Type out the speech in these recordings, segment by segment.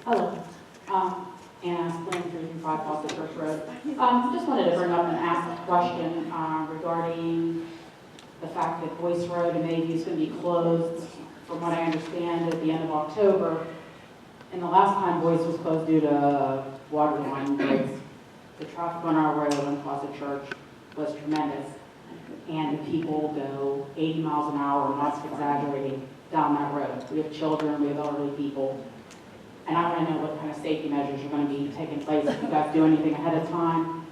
Hello. Anna Spring, 335 Fawcett Church Rd. Just wanted to bring up and ask a question regarding the fact that Boyce Road and Mayview is going to be closed, from what I understand, at the end of October. And the last time Boyce was closed due to water line breaks, the traffic on our road on Fawcett Church was tremendous. And the people go 80 miles an hour, I'm not exaggerating, down that road. We have children, we have elderly people. And I want to know what kind of safety measures are going to be taking place, if you guys do anything ahead of time.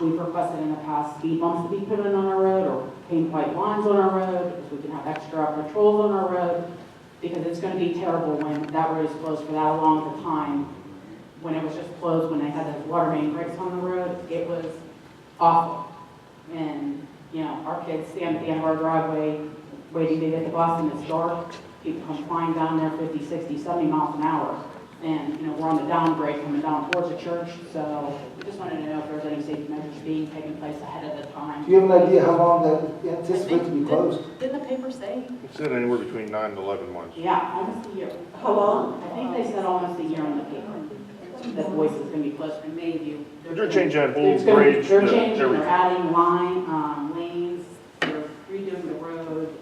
We've requested in the past speed bumps to be put in on our road, or paint white lines on our road, if we can have extra patrols on our road, because it's going to be terrible when that road is closed for that long of a time. When it was just closed, when they had those water main breaks on the road, it was awful. And, you know, our kids stand at the end of our driveway waiting to get the bus, and it's dark. People come flying down there 50, 60, 70 miles an hour. And, you know, we're on the downgrade coming down towards the church, so we just wanted to know if there's any safety measures being taken place ahead of the time. Do you have an idea how long that anticipate to be closed? Didn't the paper say? It said anywhere between 9 and 11 months. Yeah, almost a year. How long? I think they said almost a year on the paper. That Boyce is going to be closed in Mayview. They're changing that whole It's gonna- bridge. They're to changing, everything. they're adding lanes, they're redoing the road,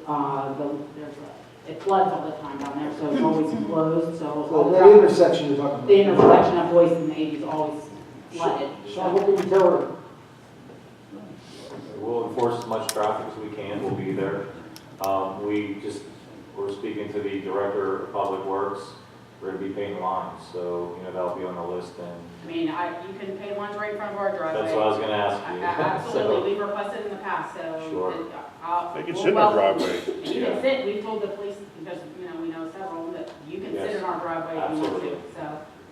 it floods all the time down there, so it's always closed, so. So that intersection you're talking about? The intersection of Boyce and Mayview is always flooded. So what can you tell her? We'll enforce as much traffic as we can. We'll be there. We're speaking to the Director of Public Works. We're going to be painting lines, so, you know, that'll be on the list. And I mean, you can pay ones right in front of our driveway. that's what I was going to ask you. Absolutely, we've requested in the past, so. Sure. They can we'll sit in our welcome- driveway. And you can sit, we told the police, because, you know, we know several, that you can sit Yes. in our driveway if you want to, Absolutely. so.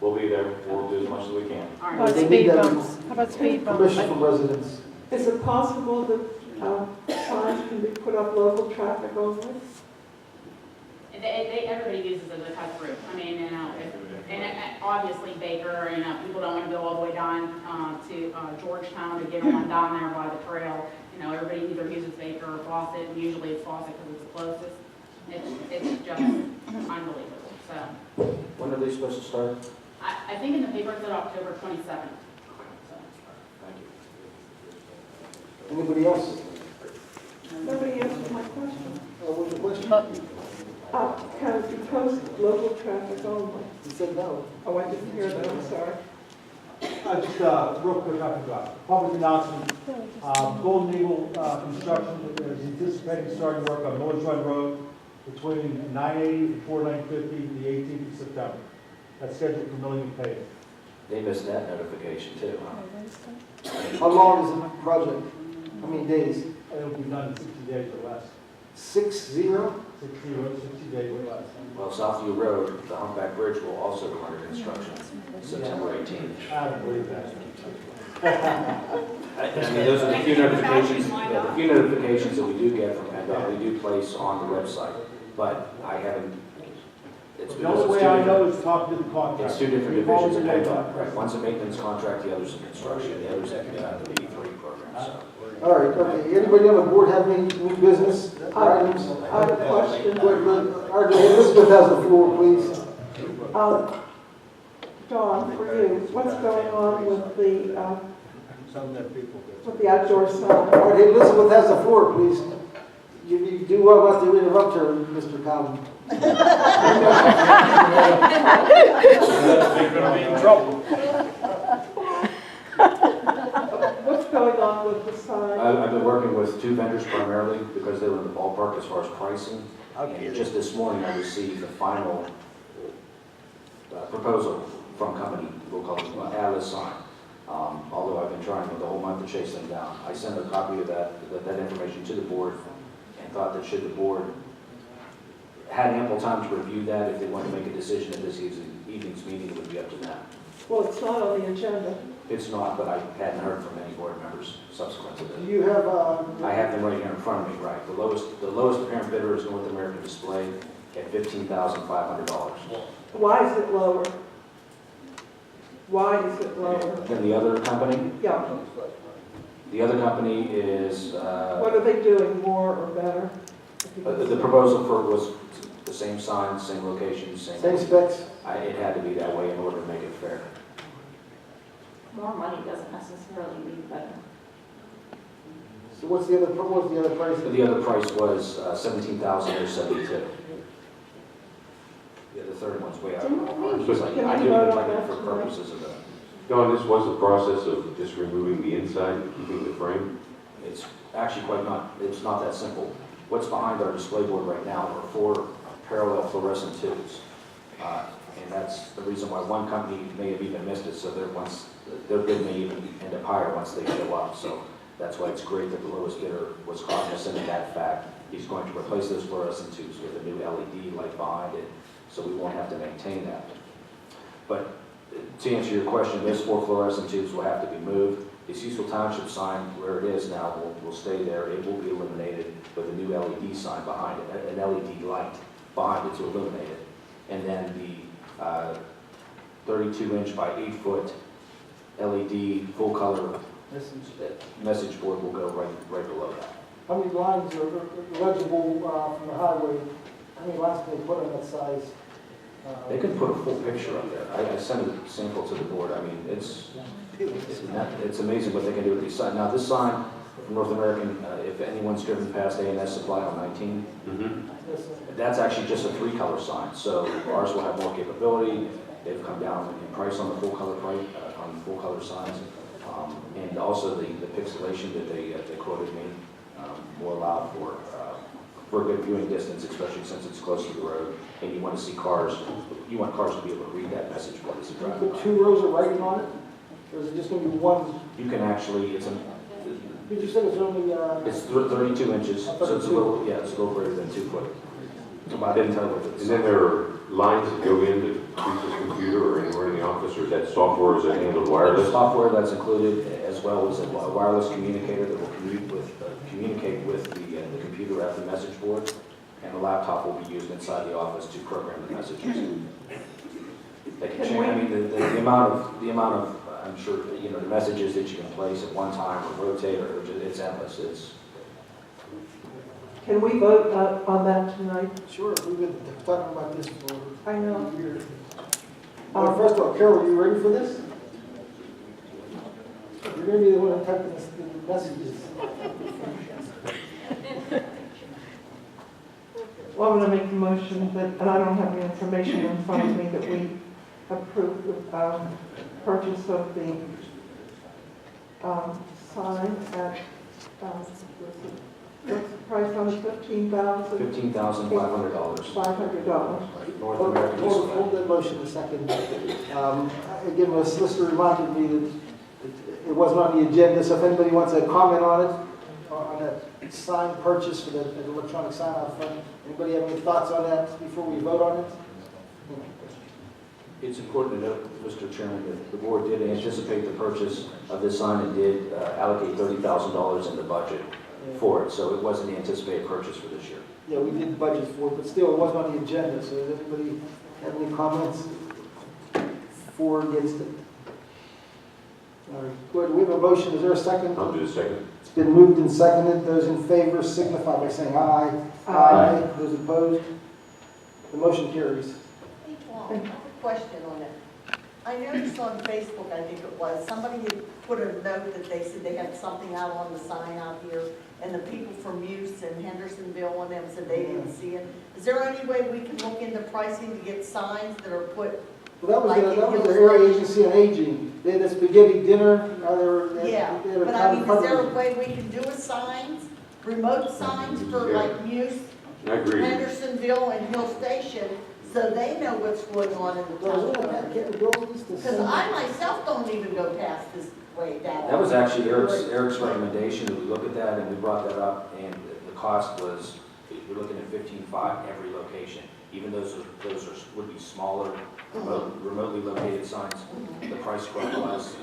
We'll be there. We'll do as much as we can. All How right. about They speed need that bumps? How about speed bumps? Permission from residents. Is it possible that signs can be put up local traffic only? Everybody uses it as a cut through. I mean, you know, obviously Baker, you know, people don't want to go all the way down to Georgetown to get on down there by the trail. You know, everybody either uses Baker or Fawcett, and usually it's Fawcett because it's the closest. It's just unbelievable. So, When are they supposed to start? I think in the paper it said October 27th. So. Thank you. Anybody else? Nobody answered my question. What's the question? Can it be posted local traffic only? He said no. Oh, I didn't hear that, I'm sorry. Just real quick, I forgot. Public announcement. Golden Eagle Construction is anticipating starting work on North Run Road between 980 and 4950 the 18th of September. That's scheduled for milling and paving. They missed that notification too. How long is the project? How many days? It'll be done in 60 days or less. 60? 60 days or less. Well, Southview Road, the Humpback Bridge will also go under construction September 18th. I don't believe that. I mean, those are the few notifications, the few notifications that we do get from PennDOT, we do place on the website. But I haven't, it's The because only it's way I two know different, is talk to the contractor. it's two different We've divisions of already PennDOT, done right? One's a maintenance contract, the other's a construction, the other's the B3 program, so. All right, okay. Anybody on the board have any new business items? I have a question. All right, Elizabeth has the floor, please. Dawn, for you, what's going on with the outdoor sign? All right, Elizabeth has the floor, please. You do well not to interrupt her, Mr. Collins. They're going to be in trouble. What's going on with the sign? I've been working with two vendors primarily because they were in the ballpark as far as pricing. And just this morning, I received the final proposal from a company, we'll call it Atlas Sign. Although I've been trying for the whole month to chase them down. I sent a copy of that information to the board and thought that should the board had ample time to review that, if they want to make a decision at this evening's meeting, it would be up to them. Well, it's not on the agenda. It's not, but I hadn't heard from any board members subsequent to Do this. you have, I have them right here in front of me, right? The lowest apparent bidder is North American Display at $15,500. Why is it lower? Why is it lower? Then the other company, Yeah, the other company is, what are they doing, more or better? the proposal for was the same sign, same location, Same same. specs? It had to be that way in order to make it fair. More money doesn't necessarily mean better. So what's the other price? The other price was $17,072. Yeah, the third one's way out of my mark. It's like, I didn't even like it for purposes of the, Don, this was the process of just removing the inside and keeping the frame? it's actually it's not that simple. What's behind our display board right now are 4 parallel fluorescent tubes. And that's the reason why one company may have even missed it, so their bid may even end up higher once they show up. So that's why it's great that the lowest bidder was cognizant of that fact. He's going to replace those fluorescent tubes with a new LED light behind it, so we won't have to maintain that. But to answer your question, those 4 fluorescent tubes will have to be moved. The Cecil Township sign, where it is now, will stay there. It will be illuminated with a new LED sign behind it, an LED light behind it to illuminate it. And then the 32-inch by 8-foot LED full-color message board will go right below that. How many lines are legible from the highway? How many lines can they put on that size? They can put a full picture up there. I sent a sample to the board. I mean, it's amazing what they can do with these signs. Now, this sign from North American, if anyone's driven past A&S Supply on 19, that's actually just a 3-color sign. So ours will have more capability. They've come down in price on the full-color signs. And also the pixelation that they quoted me will allow for a good viewing distance, especially since it's close to the road, and you want to see cars, you want cars to be able to read that message board as you Can you drive put by. 2 rows of writing on it? Or is it just going to be one? You can actually, Did you say it's only? it's 32 inches, so it's a little greater than 2 foot. It's about 10 width. And then there are lines that go into Cecil's computer or anywhere in the office, or is that software, is that handled There's wireless? software that's included, as well as a wireless communicator that will communicate with the computer at the message board, and the laptop will be used inside the office to program the messages. They can change, I mean, the amount of, I'm sure, the messages that you can place at one time or rotate, it's endless. Can we vote on that tonight? Sure, we've been talking about this for I know. a year. First of all, Carol, are you ready for this? You're going to be the one typing the messages. Well, I'm going to make the motion that, and I don't have the information in front of me, that we approve the purchase of the sign at, what's the price on it, $15,500? $15,500. North Hold American Display. that motion a second. Again, my solicitor reminded me that it wasn't on the agenda, so if anybody wants to comment on it, on that sign purchase for the electronic sign out front, anybody have any thoughts on that before we vote on it? It's important to note, Mr. Chairman, that the board did anticipate the purchase of this sign and did allocate $30,000 in the budget for it, so it was an anticipated purchase for this year. Yeah, we did budget for it, but still, it wasn't on the agenda, so does anybody have any comments for or against it? All right, go ahead, we have a motion, is there a second? I'll do a second. It's been moved and seconded, those in favor signify by saying aye. Aye. Those opposed? The motion carries. Hey, Paul, I have a question on it. I noticed on Facebook, I think it was, somebody had put a note that they said they had something out on the sign out here, and the people from Muse and Hendersonville and them said they didn't see it. Is there any way we can look into pricing to get signs that are put? Well, that was the area agency on aging. They had a spaghetti dinner. Yeah, but I mean, is there a way we can do a signs, remote signs for Yeah. like Muse, I agree. Hendersonville, and Hill Station, so they know what's going on in the Well, we don't have town? capabilities to Because send. I myself don't even go past this way down. That was actually Eric's recommendation, that we look at that, and we brought that up, and the cost was, you're looking at $15,500 every location. Even those would be smaller, remotely located signs. The price quote was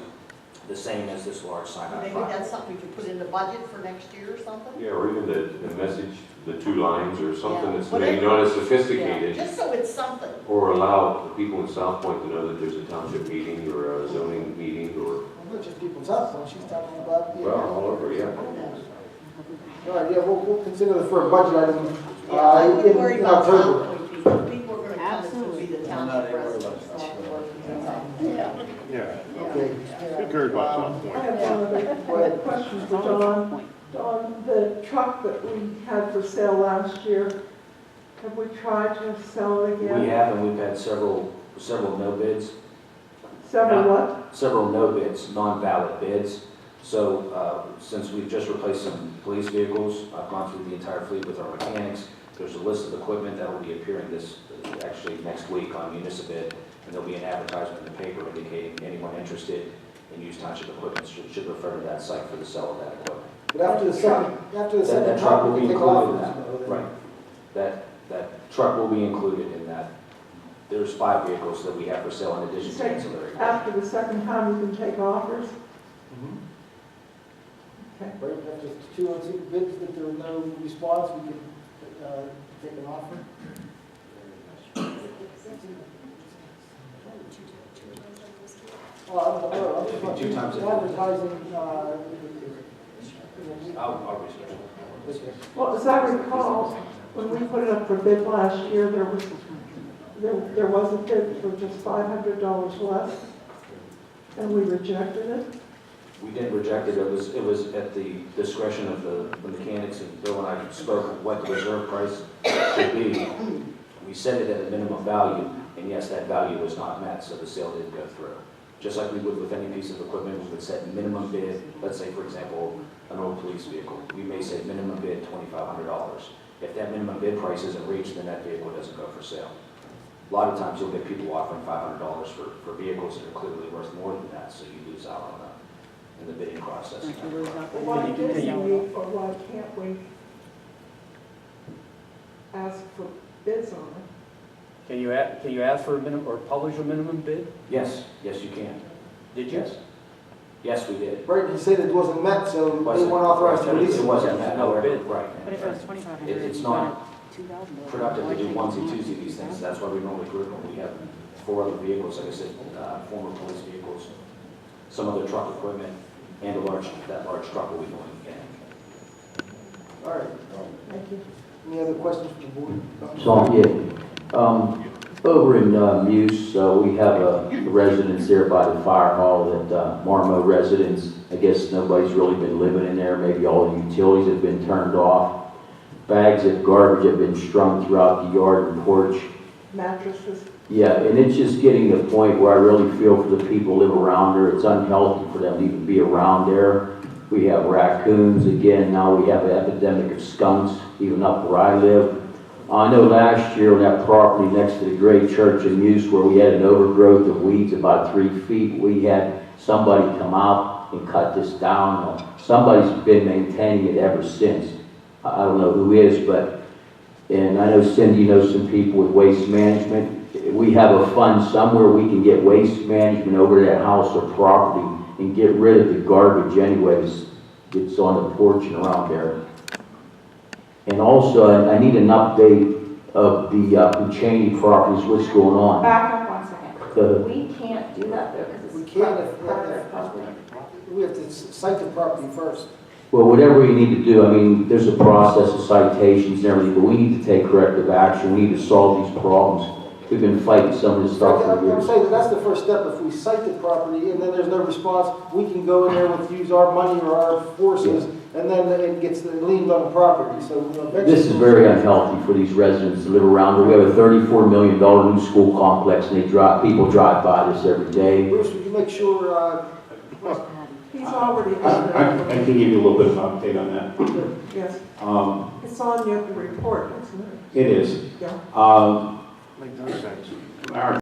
the same as this large sign out Maybe front. that's something we could put in the budget for next year or something? Yeah, or even the message, the 2 lines or something Yeah. that's maybe not as sophisticated, Yeah, just so it's something. or allow the people in South Point to know that there's a township meeting or a zoning meeting or, Not just people's house, she's talking about. well, all over, yeah. All right, yeah, we'll consider the for a budget item Yeah, I would in worry about October. South Point people. people are gonna come, it's gonna be the township residents starting to work. Yeah, Okay. who cares about some I point? have one other question for Don. Don, the truck that we had for sale last year, have we tried to sell it again? We have, and we've had several no bids. Several what? Several no bids, non-valid bids. So since we've just replaced some police vehicles, I've gone through the entire fleet with our mechanics. There's a list of equipment that will be appearing actually next week on municipal, and there'll be an advertisement in the paper indicating anyone interested in used township equipment should refer to that site for the sale of that equipment. But after the second That truck will we be can take included in offers. that, right. That truck will be included in that. There's 5 vehicles that we have for sale in addition to ancillary. After the second time, we can take offers? Okay. Right, after 2 unsealed bids, if there are no response, we can take an offer. Well, I'm Two times a- advertising, I'll research it. Well, as I recall, when we put it up for bid last year, there was a bid for just $500 less, and we rejected it. We didn't reject it. It was at the discretion of the mechanics, and Bill and I spoke of what the reserve price should be. We set it at a minimum value, and yes, that value was not met, so the sale didn't go through. Just like we would with any piece of equipment, we would set minimum bid, let's say, for example, an old police vehicle. We may say minimum bid $2,500. If that minimum bid price isn't reached, then that vehicle doesn't go for sale. A lot of times you'll get people offering $500 for vehicles that are clearly worth more than that, so you lose out on that in the bidding process. Why didn't we, or why can't we ask for bids on it? Can you ask for a minimum, or publish a minimum bid? Yes, yes, you can. Did you? Yes. Yes, we did. right, you said it wasn't met, so they Wasn't- weren't authorized to it- release It it. wasn't met, No however, bid. right. But if it was 2,500. It's not productive to do onesie, twosie these things. That's why we normally group them. We have 4 other vehicles, like I said, former police vehicles, some other truck equipment, and that large truck will be going again. All right. Thank you. Any other questions from the board? So, yeah, over in Muse, we have a residence there by the fire hall that Marmo residents, I guess nobody's really been living in there. Maybe all the utilities have been turned off. Bags of garbage have been strung throughout the yard and porch. Mattresses. Yeah, and it's just getting to the point where I really feel for the people who live around there. It's unhealthy for them to even be around there. We have raccoons again. Now we have an epidemic of skunks, even up where I live. I know last year on that property next to the great church in Muse where we had an overgrowth of weeds about 3 feet, we had somebody come out and cut this down. Somebody's been maintaining it ever since. I don't know who is, and I know Cindy knows some people with waste management. We have a fund somewhere we can get waste management over to that house or property and get rid of the garbage anyways. It's on the porch and around there. And also, I need an update of the Puccini properties, what's going on. Back up 1 second. The- We can't do that though, because We it's can private property. we have to cite the property first. Well, whatever you need to do, I mean, there's a process of citations and everything, but we need to take corrective action. We need to solve these problems. We've been fighting some of this stuff for I'm years. saying that that's the first step. If we cite the property and then there's no response, we can go in there with, use our money or our forces, and then it gets leaned on the property, so. Eventually- This is very unhealthy for these residents to live around here. We have a $34 million new school complex, and people drive by this every day. Bruce, would you make sure, He's already I done can give you a little bit of an update on that. that. Yes, it's on the report, isn't it? It is. Yeah. Makes no sense.